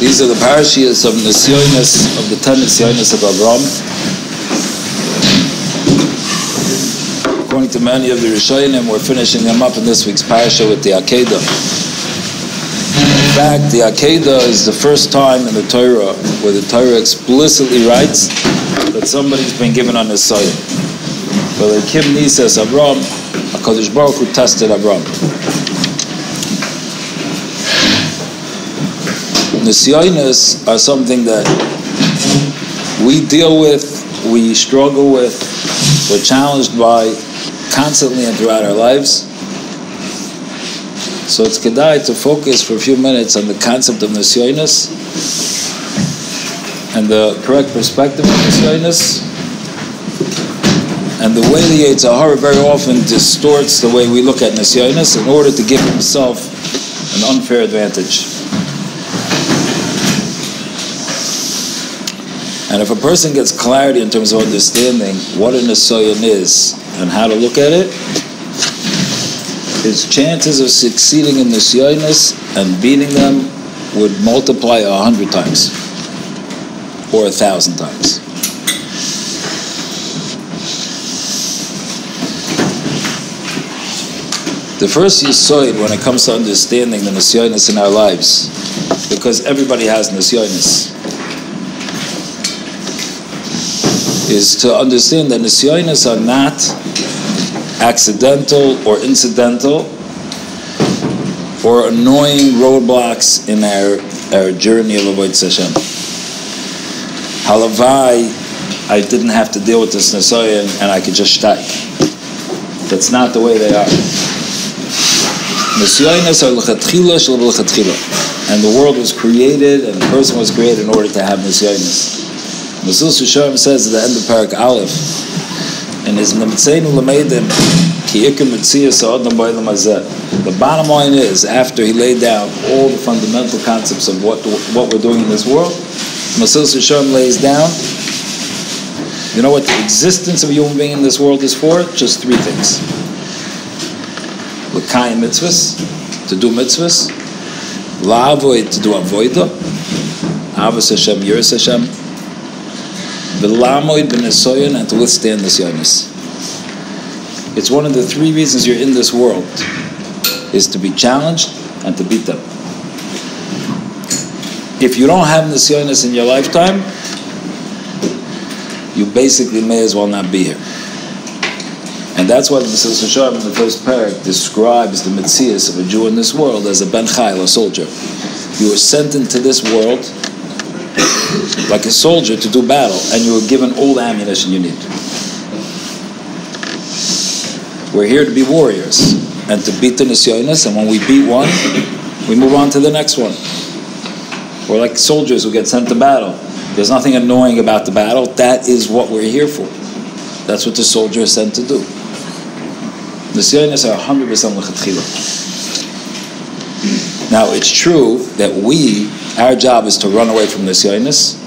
These are the parashiyos of Nisyonos, of the 10 Nisyonos of Avram. According to many of the Rishonim, we're finishing them up in this week's parasha with the Akedah. In fact, the Akedah is the first time in the Torah where the Torah explicitly writes that somebody's been given on his soil. But like Kim says, Avram, HaKadosh Baruch Hu tested Avram. Nisyonos are something that we deal with, we struggle with, we're challenged by constantly and throughout our lives. So it's kedai to focus for a few minutes on the concept of Nisyonos and the correct perspective of Nisyonos, and the way the Yetzer Hara very often distorts the way we look at Nisyonos in order to give himself an unfair advantage. And if a person gets clarity in terms of understanding what a Nisyon is and how to look at it, his chances of succeeding in Nisyonos and beating them would multiply 100 times or 1,000 times. The first yesod when it comes to understanding the Nisyonos in our lives, because everybody has Nisyonos, is to understand that Nisyonos are not accidental or incidental or annoying roadblocks in our journey of Avodas Hashem. Halavai, I didn't have to deal with this Nisyon and I could just steig. That's not the way they are. Nisyonos are l'chatchila shel l'chatchila, and the world was created and the person was created in order to have Nisyonos. Mesillas Yesharim says at the end of Parak Aleph, in his Nemtzeinu Lameidim, Ki Iker Metzias Ha'adam Ba'olam Hazeh. The bottom line is, after he laid down all the fundamental concepts of what we're doing in this world, Mesillas Yesharim lays down, you know what the existence of a human being in this world is for? Just three things. L'kayim mitzvahs, to do mitzvahs. La'avoid, to do avodah. Avos Hashem, Yiras Hashem. V'lamoid b'nesoyon, and to withstand Nisyonos. It's one of the three reasons you're in this world, is to be challenged and to beat them. If you don't have Nisyonos in your lifetime, you basically may as well not be here. And that's why the Mesillas Yesharim in the first parak describes the Metzias of a Jew in this world as a ben chayil, a soldier. You were sent into this world like a soldier to do battle, and you were given all the ammunition you need. We're here to be warriors and to beat the Nisyonos, and when we beat one, we move on to the next one. We're like soldiers who get sent to battle. There's nothing annoying about the battle. That is what we're here for. That's what the soldier is sent to do. Nisyonos are 100% l'chatchila. Now, it's true that our job is to run away from Nisyonos,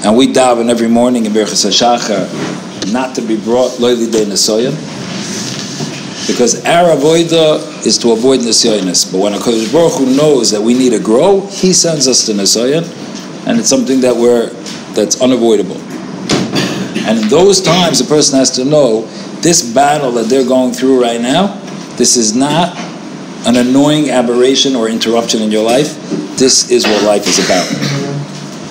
and we daven every morning in Birchas HaShachar not to be brought lo lidei Nisyon, because our avodah is to avoid Nisyonos. But when HaKadosh Baruch Hu knows that we need to grow, He sends us to Nisyon, and it's something that's unavoidable. And in those times, a person has to know this battle that they're going through right now, this is not an annoying aberration or interruption in your life. This is what life is about.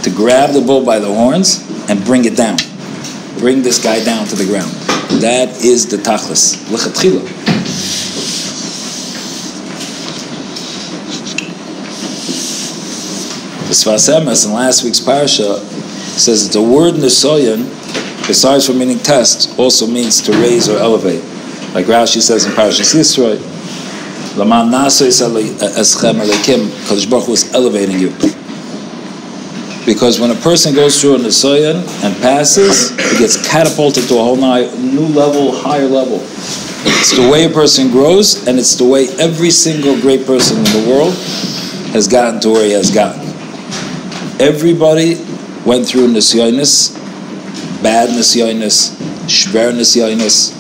To grab the bull by the horns and bring it down. Bring this guy down to the ground. That is the tachlis. L'chatchila. The Sfas Emes in last week's parasha says that the word Nisyon, besides from meaning test, also means to raise or elevate. Like Rashi says in Parashas Yisroel, Laman Nasois Eschem Alekim, Kadosh Baruch Hu is elevating you. Because when a person goes through a Nisyon and passes, he gets catapulted to a whole new level, higher level. It's the way a person grows, and it's the way every single great person in the world has gotten to where he has gotten. Everybody went through Nisyonos, bad Nisyonos, shver Nisyonos,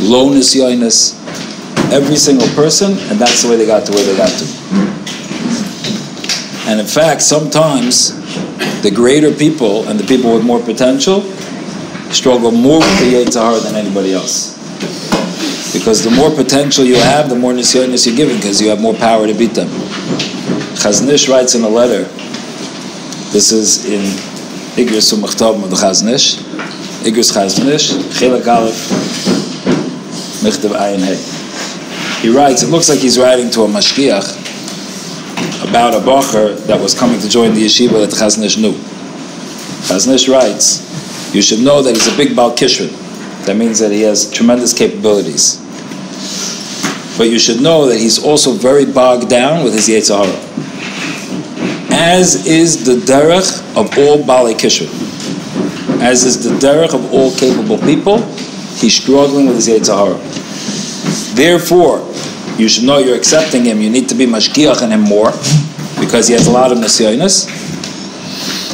low Nisyonos, every single person, and that's the way they got to where they got to. And in fact, sometimes the greater people and the people with more potential struggle more with the Yetzer Hara than anybody else. Because the more potential you have, the more Nisyonos you're given, because you have more power to beat them. Chaznish writes in a letter, this is in Igros Umachtav of the Chaznish, Igros Chaznish, Chelak Aleph, Michtav Ayin Hey. He writes, it looks like he's writing to a mashgiach about a bacher that was coming to join the yeshiva that Chaznish knew. Chaznish writes, you should know that he's a big Baal Kishrin. That means that he has tremendous capabilities. But you should know that he's also very bogged down with his Yetzer Hara. As is the derech of all Baalei Kishrin. As is the derech of all capable people, he's struggling with his Yetzer Hara. Therefore, you should know you're accepting him. You need to be mashgiach in him more, because he has a lot of Nisyonos.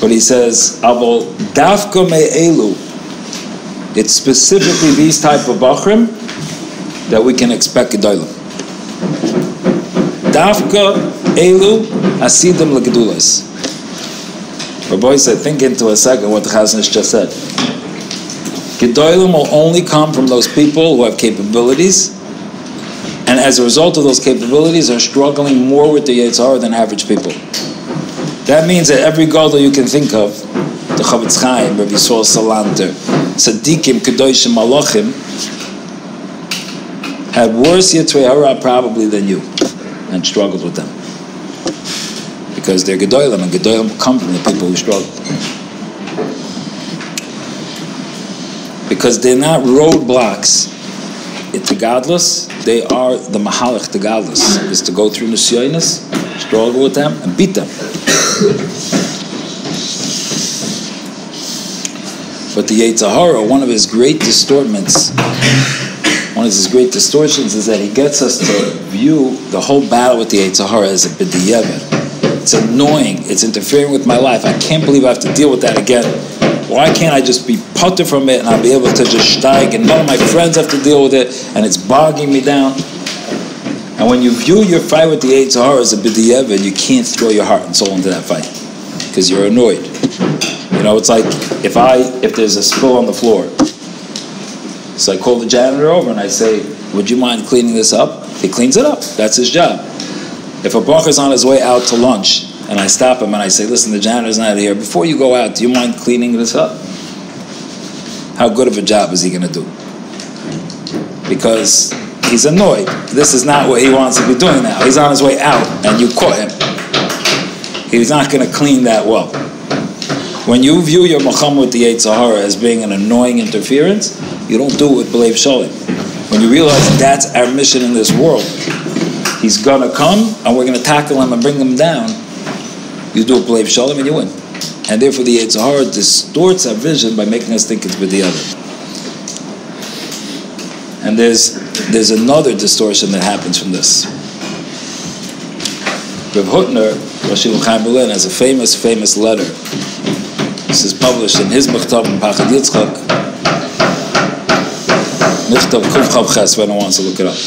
But he says, Avol dafka me'elu, it's specifically these type of bachrim that we can expect gedolim. Dafka elu asidim legedulas. Rabbi said, think into a second what the Chaznish just said. Gedolim will only come from those people who have capabilities, and as a result of those capabilities are struggling more with the Yetzer Hara than average people. That means that every gadol you can think of, the Chavetz Chaim, Rabbi Yisroel Salanter, Tzadikim, Kedoshim, Malachim, had worse Yetzer Hara probably than you, and struggled with them. Because they're gedolim, and gedolim come from the people who struggle. Because they're not roadblocks to godless, they are the mahalach to godless, is to go through Nisyonos, struggle with them, and beat them. But the Yetzer Hara, one of his great distortions is that he gets us to view the whole battle with the Yetzer Hara as a b'diavad. It's annoying. It's interfering with my life. I can't believe I have to deal with that again. Why can't I just be putter from it and I'll be able to just steig, and none of my friends have to deal with it, and it's bogging me down? And when you view your fight with the Yetzer Hara as a b'diavad, you can't throw your heart and soul into that fight because you're annoyed. You know, it's like if there's a spill on the floor. So I call the janitor over and I say, would you mind cleaning this up? He cleans it up. That's his job. If a bacher's on his way out to lunch and I stop him and I say, listen, the janitor's not here. Before you go out, do you mind cleaning this up? How good of a job is he going to do? Because he's annoyed. This is not what he wants to be doing now. He's on his way out and you caught him. He's not going to clean that well. When you view your macham with the Yetzer Hara as being an annoying interference, you don't do it with b'leiv shalom. When you realize that's our mission in this world, he's going to come and we're going to tackle him and bring him down, you do it b'leiv shalom and you win. And therefore the Yetzer Hara distorts our vision by making us think it's b'diavad. And there's another distortion that happens from this. Rav Hutner, Rosh Chaim Berlin, has a famous letter. This is published in his Mechtav in Pachad Yitzchak. Mechtav Kuf Chav Ches, if anyone wants to look it up.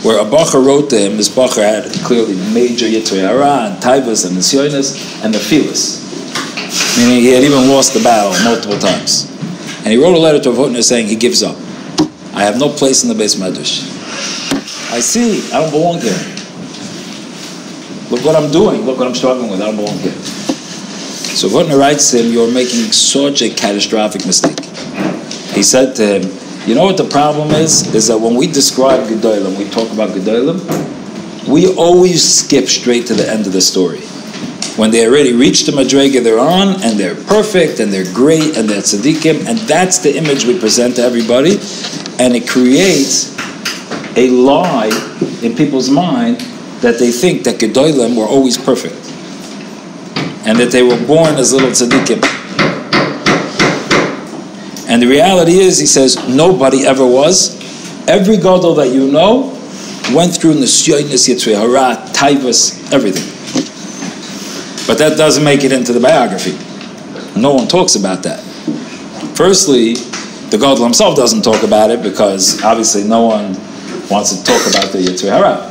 Where a bacher wrote to him, this bacher had clearly major Yetzer Hara and Taivas and Nisyonos and the Nefilas. Meaning he had even lost the battle multiple times. And he wrote a letter to Rav Hutner saying he gives up. I have no place in the Beis Medrash. I see, I don't belong here. Look what I'm doing, look what I'm struggling with, I don't belong here. So Hutner writes to him, you're making such a catastrophic mistake. He said to him, you know what the problem is that when we describe Gedolim, we talk about Gedolim, we always skip straight to the end of the story. When they already reached the Madrega they're on, and they're perfect, and they're great, and they're tzaddikim, and that's the image we present to everybody, and it creates a lie in people's mind that they think that Gedolim were always perfect, and that they were born as little tzaddikim. And the reality is, he says, nobody ever was. Every gadol that you know went through Nisyonos, Yetzer Hara, Taivas, everything. But that doesn't make it into the biography. No one talks about that. Firstly, the gadol himself doesn't talk about it because obviously no one wants to talk about the Yetzer Hara.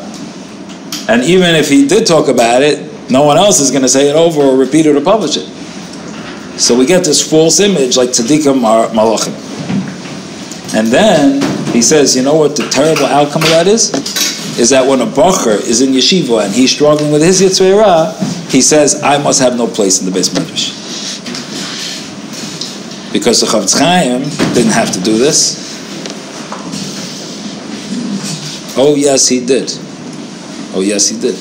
And even if he did talk about it, no one else is going to say it over or repeat it or publish it. So we get this false image like tzaddikim are malachim. And then he says, you know what the terrible outcome of that is? Is that when a bacher is in yeshiva and he's struggling with his Yetzer Hara, he says, I must have no place in the Beis Medrash. Because the Chofetz Chaim didn't have to do this. Oh yes, he did. Oh yes, he did.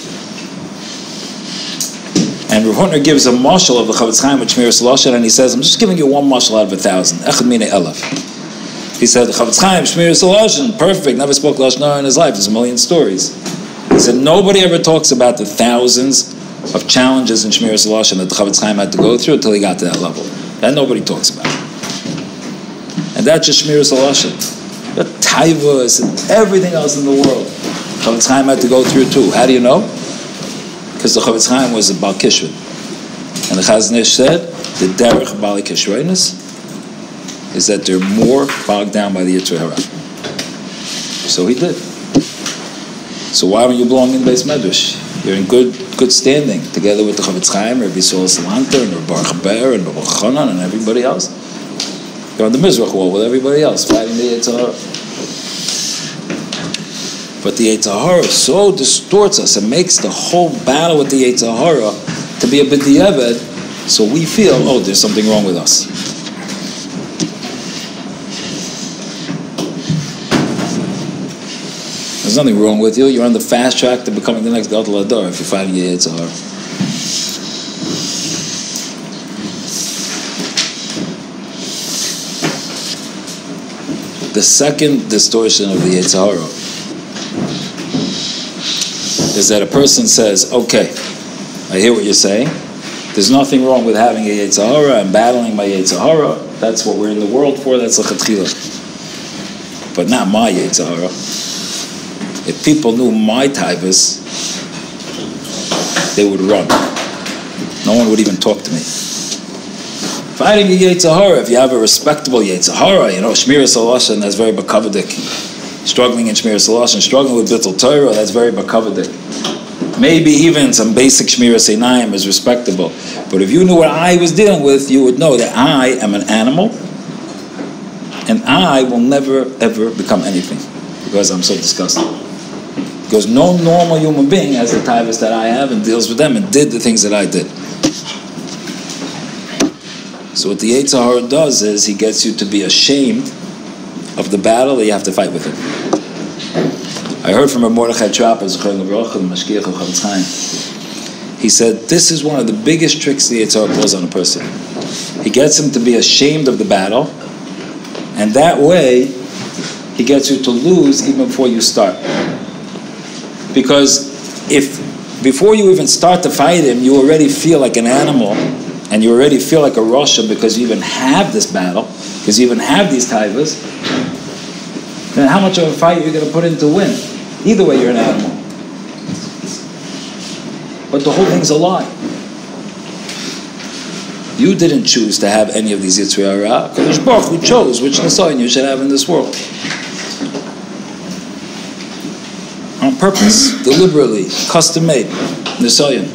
And Rav Hutner gives a mashal of the Chofetz Chaim with Shmiras Lashon, and he says, I'm just giving you one mashal out of 1,000. Echad mine elef. He said, the Chofetz Chaim, Shmiras Lashon, perfect, never spoke Lashon Hara in his life. There's a million stories. He said, nobody ever talks about the thousands of challenges in Shmiras Lashon that the Chofetz Chaim had to go through until he got to that level. That nobody talks about. And that's just Shmiras Lashon. The taivas and everything else in the world, Chofetz Chaim had to go through too. How do you know? Because the Chofetz Chaim was a Marcheshvan. And the Chazon Ish said, the derech Bali Keshreinis is that they're more bogged down by the Yetzer Hara. So he did. So why don't you belong in the Beis Medrash? You're in good standing, together with the Chofetz Chaim, Rabbi Yisrael Nissan, and Rabbi Baruch Ber, and Rabbi Chanan, and everybody else. You're on the Mizrach wall with everybody else, fighting the Yetzer Hara. But the Yetzer Hara so distorts us and makes the whole battle with the Yetzer Hara to be a b'diavad, so we feel, oh, there's something wrong with us. There's nothing wrong with you. You're on the fast track to becoming the next Gadol Hador if you're fighting your Yetzer Hara. The second distortion of the Yetzer Hara is that a person says, okay, I hear what you're saying. There's nothing wrong with having a Yetzer Hara and battling my Yetzer Hara. That's what we're in the world for. That's l'chatchila. But not my Yetzer Hara. If people knew my taivas, they would run. No one would even talk to me. Fighting a Yetzer Hara, if you have a respectable Yetzer Hara, Shmiras Lashon, that's very bakavadik. Struggling in Shmiras Lashon, struggling with Bittul Torah, that's very bakavadik. Maybe even some basic Shmiras Einayim is respectable. But if you knew what I was dealing with, you would know that I am an animal, and I will never, ever become anything, because I'm so disgusted. Because no normal human being has the taivas that I have and deals with them and did the things that I did. So what the Yetzer Hara does is he gets you to be ashamed of the battle that you have to fight with him. I heard from a Mordechai Trapper, the Mashgiach of Chofetz Chaim. He said, this is one of the biggest tricks the Yetzer Hara pulls on a person. He gets him to be ashamed of the battle, and that way he gets you to lose even before you start. Because if before you even start to fight him, you already feel like an animal, and you already feel like a Rasha because you even have this battle, because you even have these taivas, then how much of a fight you're going to put in to win? Either way, you're an animal. But the whole thing's a lie. You didn't choose to have any of these Yetzer Hara. Kadosh Baruch Hu chose which Nisayon you should have in this world. On purpose, deliberately, custom-made Nisayon.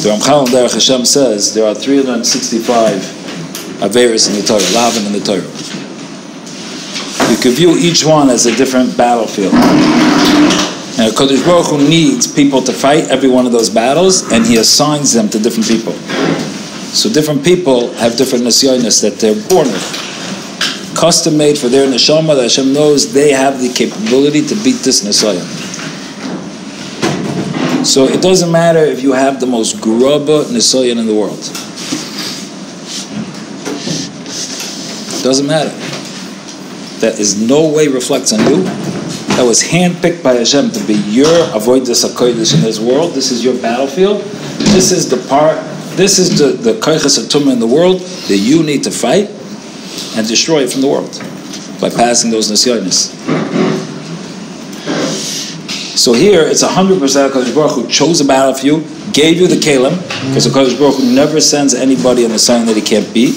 The Ramchal Derech Hashem says there are 365 Averis in the Torah, Lavin in the Torah. You can view each one as a different battlefield. And Kadosh Baruch Hu needs people to fight every one of those battles, and He assigns them to different people. So different people have different Nisyonos that they're born with. Custom-made for their neshama, that Hashem knows they have the capability to beat this Nisayon. So it doesn't matter if you have the most grubba Nisayon in the world. It doesn't matter. That is no way reflects on you. That was handpicked by Hashem to be your avodas hakodesh in this world. This is your battlefield. This is the part. This is the koiches hatumah in the world that you need to fight and destroy it from the world by passing those nisyonos. So here it's 100% Kadosh Baruch Hu chose a battle for you, gave you the kelim, because Kadosh Baruch Hu never sends anybody on a sign that he can't beat.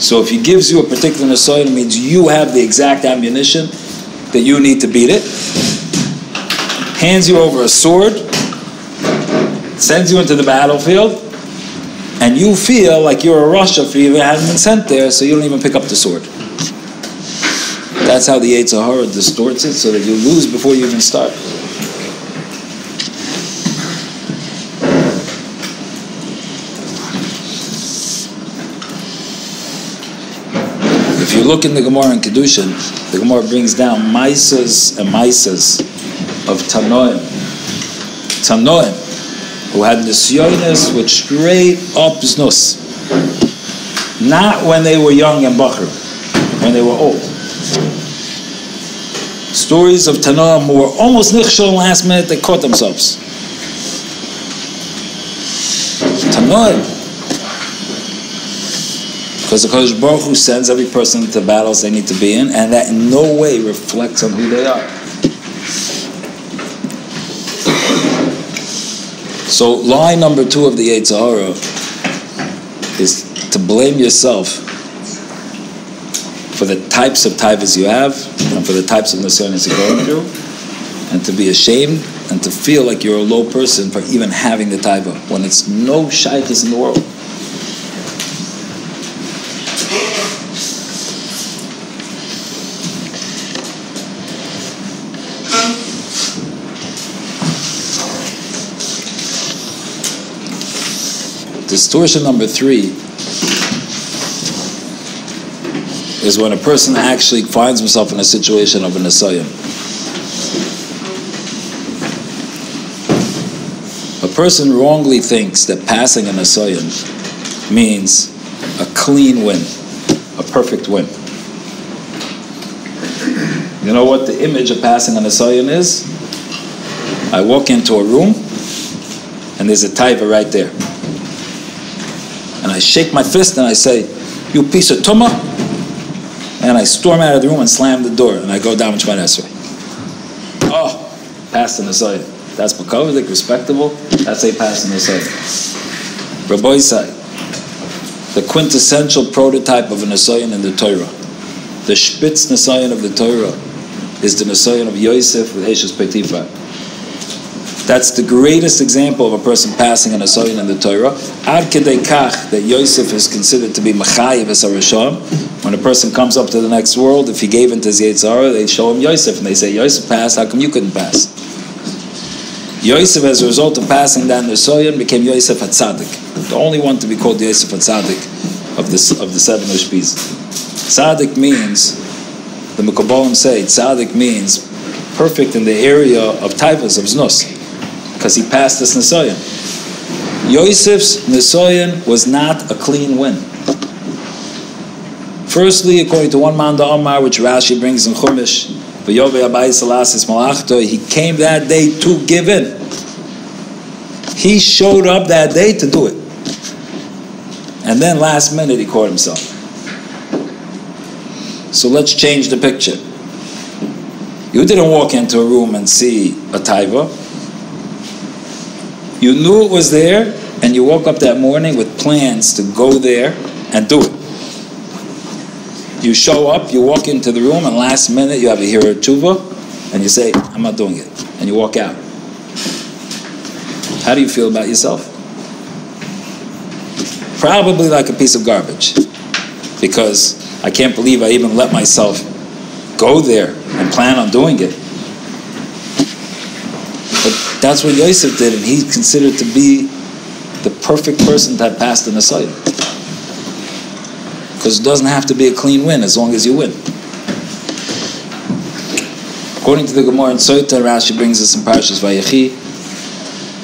So if He gives you a particular nisayon, it means you have the exact ammunition that you need to beat it. Hands you over a sword, sends you into the battlefield, and you feel like you're a Russia for you haven't been sent there, so you don't even pick up the sword. That's how the Yetzer Hara distorts it, so that you lose before you even start. If you look in the Gemara and Kedushin, the Gemara brings down Maisas and Maisas of Tanoim. Tanoim, who had Nisyonos with straight up znus. Not when they were young and bachar, when they were old. Stories of Tanoim who were almost nichshol last minute, they caught themselves. Tanoim. Because the Kodesh Baruch Hu sends every person into battles they need to be in, and that in no way reflects on who they are. So lie number 2 of the Yetzer Hara is to blame yourself for the types of taivas you have, and for the types of nisyonos you're going through, and to be ashamed, and to feel like you're a low person for even having the taiva, when it's no shaykhs in the world. Distortion number 3 is when a person actually finds himself in a situation of a nisayon. A person wrongly thinks that passing a nisayon means a clean win, a perfect win. You know what the image of passing a nisayon is? I walk into a room and there's a taiva right there. And I shake my fist and I say, "You piece of tumah," and I storm out of the room and slam the door, and I go down to my Esrei. Oh, passed the Nisyonos. That's Bakovic, respectable. That's a pass the Nisyonos. Rabbi Yisai, the quintessential prototype of a Nisyonos in the Torah. The Spitz Nisyonos of the Torah is the Nisyonos of Yosef with Eshes Petifa. That's the greatest example of a person passing an Nisyonos in the Torah. Ad kedei kach that Yosef is considered to be Mechayev as a Rishon. When a person comes up to the next world, if he gave into his Yetzer Hara, they show him Yosef, and they say, "Yosef passed, how come you couldn't pass?" Yosef, as a result of passing that Nisyonos, became Yosef HaTzadik, the only one to be called Yosef HaTzadik of the 7 Ushpiz. Tzadik means, the Mekabolim say, Tzadik means perfect in the area of taivas, of znus, because he passed this Nisyonos. Yosef's Nisyonos was not a clean win. Firstly, according to one man Amar, which Rashi brings in Chumash, he came that day to give in. He showed up that day to do it. And then last minute he caught himself. So let's change the picture. You didn't walk into a room and see a taiva. You knew it was there, and you woke up that morning with plans to go there and do it. You show up, you walk into the room, and last minute you have a hero tshuva, and you say, "I'm not doing it," and you walk out. How do you feel about yourself? Probably like a piece of garbage, because I can't believe I even let myself go there and plan on doing it. But that's what Yosef did, and he's considered to be the perfect person to have passed the Nisyonos. Because it doesn't have to be a clean win as long as you win. According to the Gemara in Soita, Rashi brings us in Parshas Vayechi,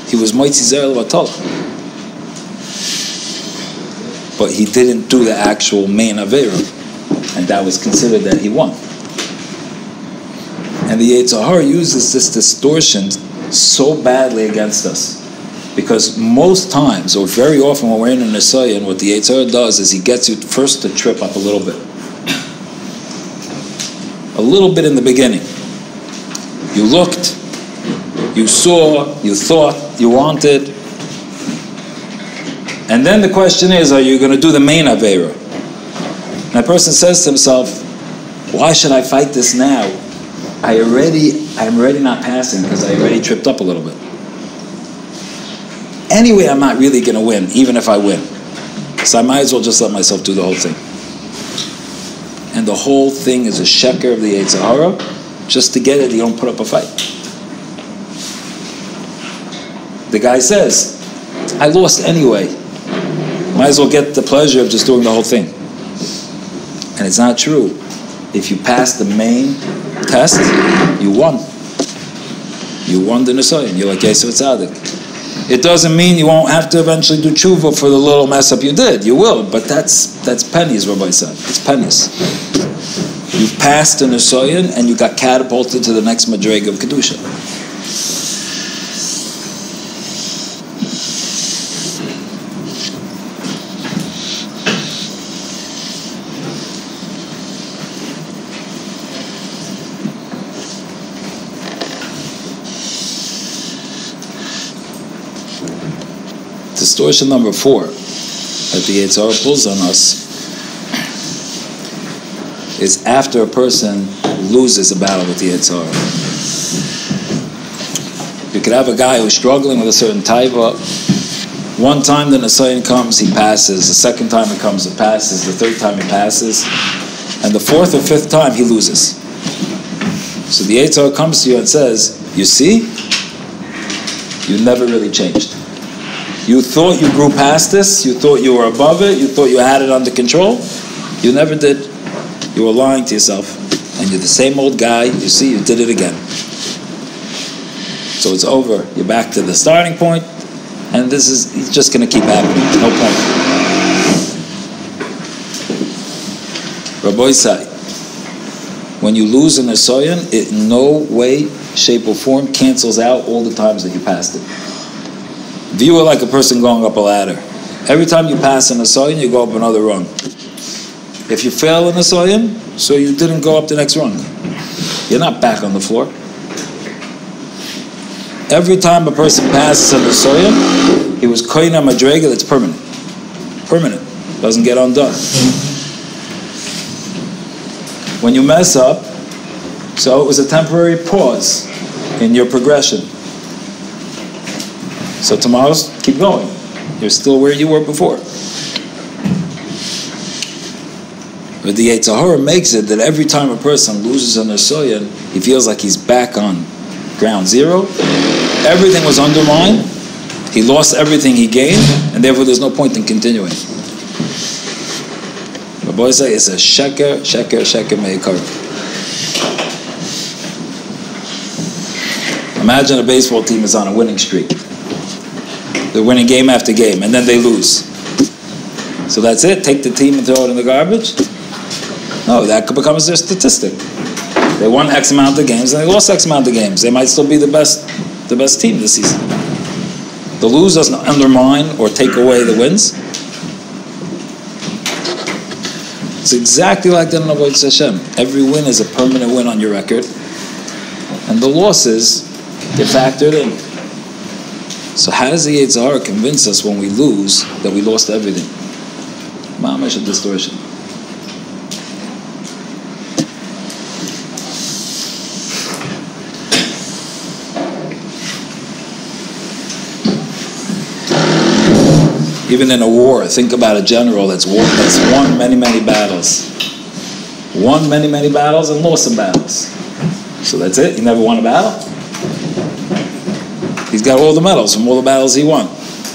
he was Moitzi Zer Levatol. But he didn't do the actual main Aveira, and that was considered that he won. And the Yetzer Hara uses this distortion so badly against us. Because most times, or very often when we're in a Nisyonos, what the Yetzer Hara does is he gets you first to trip up a little bit. A little bit in the beginning. You looked, you saw, you thought, you wanted. And then the question is, are you going to do the main Aveira? And a person says to himself, why should I fight this now? I'm already not passing because I already tripped up a little bit. anyway, I'm not really going to win, even if I win. So I might as well just let myself do the whole thing. And the whole thing is a sheker of the Yetzer Hara. Just to get it, you don't put up a fight. The guy says, I lost anyway. Might as well get the pleasure of just doing the whole thing. And it's not true. If you pass the main test, you won. You won the Nisoyan. You're like Yosef Tzaddik. It doesn't mean you won't have to eventually do tshuva for the little mess up you did. You will, but that's pennies, Rabbi said. It's pennies. You passed the Nisoyan and you got catapulted to the next madrega of Kedusha. Distortion number 4 that the Yetzer Hara pulls on us is after a person loses a battle with the Yetzer Hara. You could have a guy who's struggling with a certain taiva. One time the Nisayan comes, he passes. The second time it comes, it passes. The third time he passes. And the fourth or fifth time he loses. So the Yetzer Hara comes to you and says, you see, you never really changed. You thought you grew past this, you thought you were above it, you thought you had it under control. You never did. You were lying to yourself. And you're the same old guy, you see, you did it again. So it's over. You're back to the starting point, and it's just going to keep happening. No point. Rabbi Isai, when you lose an Nisoyan, it in no way, shape, or form cancels out all the times that you passed it. View it like a person going up a ladder. Every time you pass an Nisoyan, you go up another rung. If you fail an Nisoyan, so you didn't go up the next rung. You're not back on the floor. Every time a person passes a Nisoyan, he was koina madrega that's permanent. Permanent. Doesn't get undone. When you mess up, so it was a temporary pause in your progression. So tomorrow, keep going. You're still where you were before. But the Yetzer Hara makes it that every time a person loses a Nisoyan, he feels like he's back on ground zero. Everything was undermined. He lost everything he gained, and therefore there's no point in continuing. The boys say it's a sheker meikar. Imagine a baseball team is on a winning streak. They're winning game after game, and then they lose. So that's it? Take the team and throw it in the garbage? No, that becomes their statistic. They won X amount of games, and they lost X amount of games. They might still be the best team this season. The lose doesn't undermine or take away the wins. It's exactly like the Avodas Hashem. Every win is a permanent win on your record, and the losses get factored in. So how does the Yetzer Hara convince us when we lose that we lost everything? Mamash a distortion. Even in a war, think about a general that's won many, many battles. Won many, many battles and lost some battles. So that's it? He never won a battle? He's got all the medals from all the battles he won.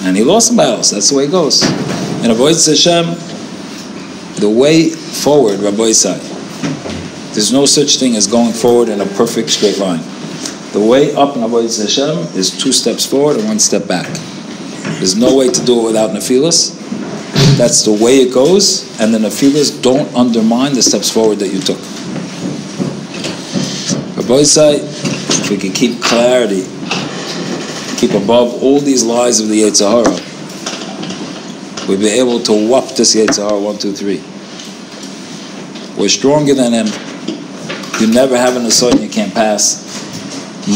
And he lost some battles. That's the way it goes. In Avodas Hashem, the way forward, Rabbi Isai, there's no such thing as going forward in a perfect straight line. The way up in Avodas Hashem is 2 steps forward and 1 step back. There's no way to do it without nefilas. That's the way it goes, and the nefilas don't undermine the steps forward that you took. Rabbi Isai, if we can keep clarity, keep above all these lies of the Yetzer Hara, we'll be able to whoop this Yetzer Hara 1, 2, 3. We're stronger than him. You never have an assault you can't pass.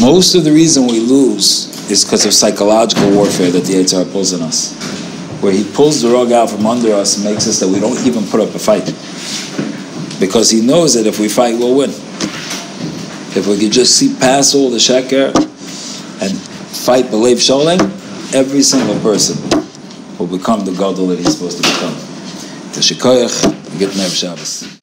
Most of the reason we lose is because of psychological warfare that the Yetzer Hara pulls on us. Where he pulls the rug out from under us and makes us that we don't even put up a fight. Because he knows that if we fight, we'll win. If we could just see past all the sheker and fight b'leiv sholem, every single person will become the gadol that he's supposed to become. T'shikoyach, get Nev Shabbos.